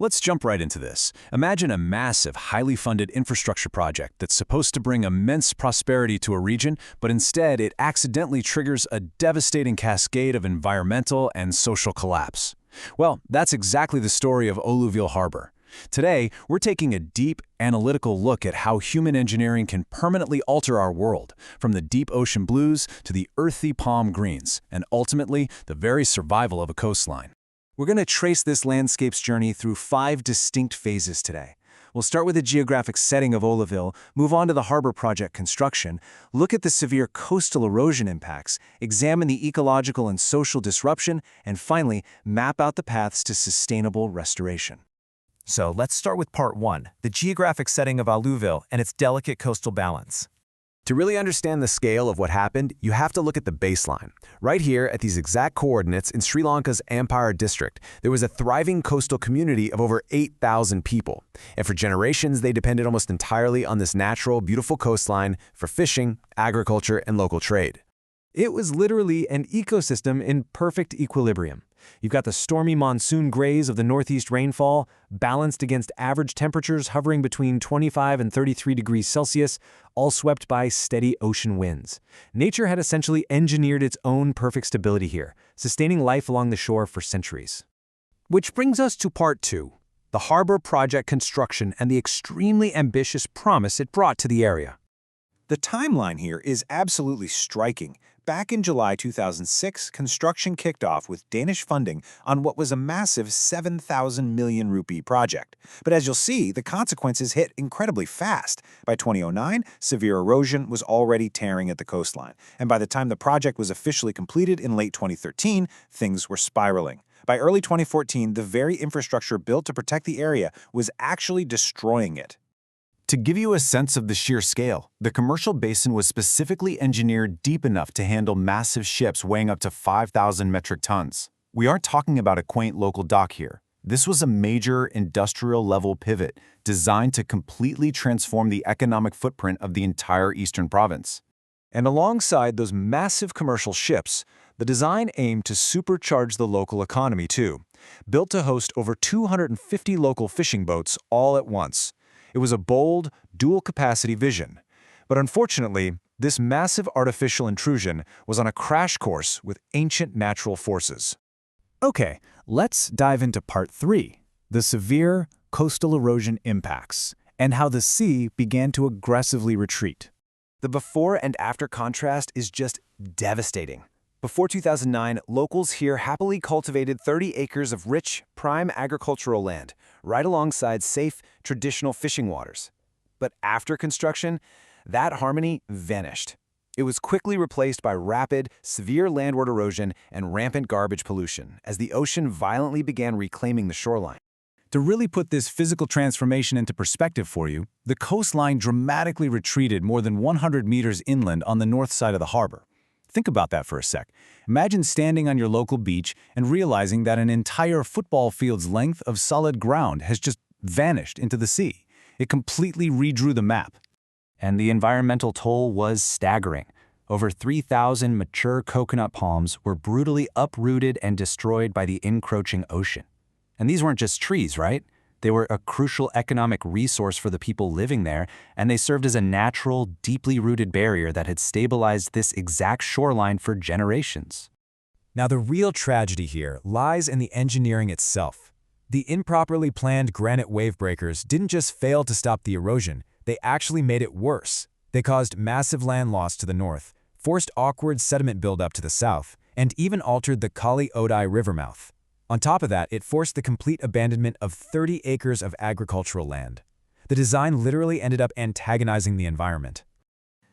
Let's jump right into this. Imagine a massive, highly funded infrastructure project that's supposed to bring immense prosperity to a region, but instead it accidentally triggers a devastating cascade of environmental and social collapse. Well, that's exactly the story of Oluvil Harbour. Today, we're taking a deep, analytical look at how human engineering can permanently alter our world, from the deep ocean blues to the earthy palm greens, and ultimately, the very survival of a coastline. We're going to trace this landscape's journey through 5 distinct phases today. We'll start with the geographic setting of Oluvil, move on to the harbor project construction, look at the severe coastal erosion impacts, examine the ecological and social disruption, and finally, map out the paths to sustainable restoration. So let's start with part 1, the geographic setting of Oluvil and its delicate coastal balance. To really understand the scale of what happened, you have to look at the baseline. Right here, at these exact coordinates in Sri Lanka's Ampara district, there was a thriving coastal community of over 8,000 people. And for generations, they depended almost entirely on this natural, beautiful coastline for fishing, agriculture, and local trade. It was literally an ecosystem in perfect equilibrium. You've got the stormy monsoon grays of the northeast rainfall, balanced against average temperatures hovering between 25 and 33 degrees Celsius, all swept by steady ocean winds. Nature had essentially engineered its own perfect stability here, sustaining life along the shore for centuries. Which brings us to part 2, the harbor project construction and the extremely ambitious promise it brought to the area. The timeline here is absolutely striking. Back in July 2006, construction kicked off with Danish funding on what was a massive 7,000 million rupee project. But as you'll see, the consequences hit incredibly fast. By 2009, severe erosion was already tearing at the coastline. And by the time the project was officially completed in late 2013, things were spiraling. By early 2014, the very infrastructure built to protect the area was actually destroying it. To give you a sense of the sheer scale, the commercial basin was specifically engineered deep enough to handle massive ships weighing up to 5,000 metric tons. We aren't talking about a quaint local dock here. This was a major industrial-level pivot designed to completely transform the economic footprint of the entire eastern province. And alongside those massive commercial ships, the design aimed to supercharge the local economy too, built to host over 250 local fishing boats all at once. It was a bold, dual-capacity vision. But unfortunately, this massive artificial intrusion was on a crash course with ancient natural forces. Okay, let's dive into part 3, the severe coastal erosion impacts, and how the sea began to aggressively retreat. The before and after contrast is just devastating. Before 2009, locals here happily cultivated 30 acres of rich, prime agricultural land, right alongside safe, traditional fishing waters. But after construction, that harmony vanished. It was quickly replaced by rapid, severe landward erosion and rampant garbage pollution as the ocean violently began reclaiming the shoreline. To really put this physical transformation into perspective for you, the coastline dramatically retreated more than 100 meters inland on the north side of the harbor. Think about that for a sec. Imagine standing on your local beach and realizing that an entire football field's length of solid ground has just vanished into the sea. It completely redrew the map. And the environmental toll was staggering. Over 3,000 mature coconut palms were brutally uprooted and destroyed by the encroaching ocean. And these weren't just trees, right? They were a crucial economic resource for the people living there, and they served as a natural, deeply rooted barrier that had stabilized this exact shoreline for generations. Now, the real tragedy here lies in the engineering itself. The improperly planned granite wave breakers didn't just fail to stop the erosion, they actually made it worse. They caused massive land loss to the north, forced awkward sediment buildup to the south, and even altered the Kali-Odai river mouth. On top of that, it forced the complete abandonment of 30 acres of agricultural land. The design literally ended up antagonizing the environment.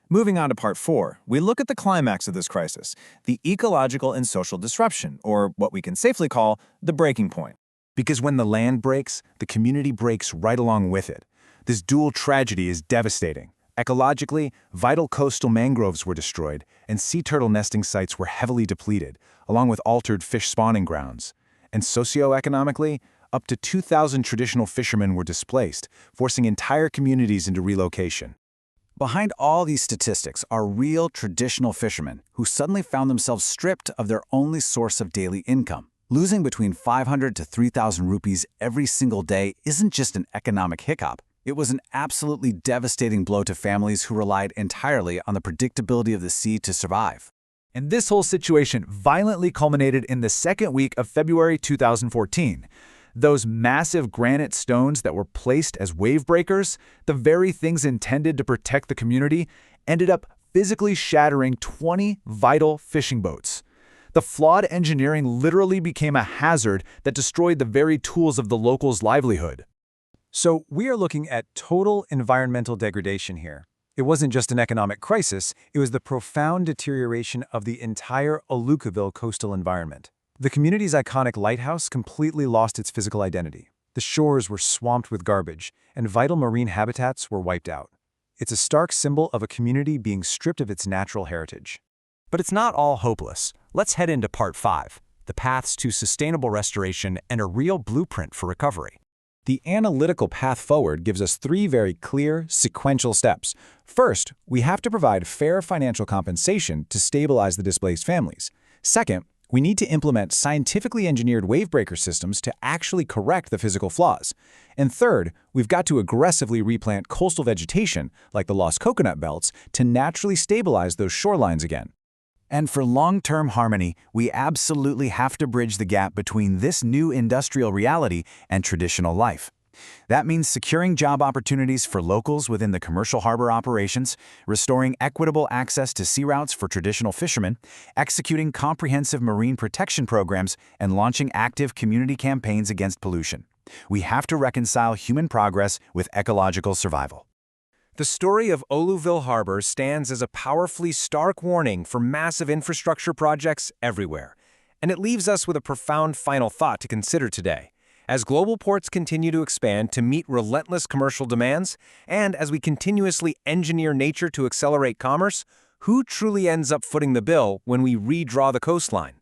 Moving on to part 4, we look at the climax of this crisis, the ecological and social disruption, or what we can safely call the breaking point. Because when the land breaks, the community breaks right along with it. This dual tragedy is devastating. Ecologically, vital coastal mangroves were destroyed, and sea turtle nesting sites were heavily depleted, along with altered fish spawning grounds. And socioeconomically, up to 2,000 traditional fishermen were displaced, forcing entire communities into relocation. Behind all these statistics are real traditional fishermen who suddenly found themselves stripped of their only source of daily income, Losing between 500 to 3,000 rupees every single day isn't just an economic hiccup. It was an absolutely devastating blow to families who relied entirely on the predictability of the sea to survive. And this whole situation violently culminated in the second week of February 2014. Those massive granite stones that were placed as wave breakers, the very things intended to protect the community, ended up physically shattering 20 vital fishing boats. The flawed engineering literally became a hazard that destroyed the very tools of the locals' livelihood. So we are looking at total environmental degradation here. It wasn't just an economic crisis, it was the profound deterioration of the entire Oluvil coastal environment. The community's iconic lighthouse completely lost its physical identity. The shores were swamped with garbage, and vital marine habitats were wiped out. It's a stark symbol of a community being stripped of its natural heritage. But it's not all hopeless. Let's head into Part 5, the paths to sustainable restoration and a real blueprint for recovery. The analytical path forward gives us 3 very clear, sequential steps. First, we have to provide fair financial compensation to stabilize the displaced families. Second, we need to implement scientifically engineered wavebreaker systems to actually correct the physical flaws. And third, we've got to aggressively replant coastal vegetation, like the lost coconut belts, to naturally stabilize those shorelines again. And for long-term harmony, we absolutely have to bridge the gap between this new industrial reality and traditional life. That means securing job opportunities for locals within the commercial harbor operations, restoring equitable access to sea routes for traditional fishermen, executing comprehensive marine protection programs, and launching active community campaigns against pollution. We have to reconcile human progress with ecological survival. The story of Oluvil Harbour stands as a powerfully stark warning for massive infrastructure projects everywhere. And it leaves us with a profound final thought to consider today. As global ports continue to expand to meet relentless commercial demands, and as we continuously engineer nature to accelerate commerce, who truly ends up footing the bill when we redraw the coastline?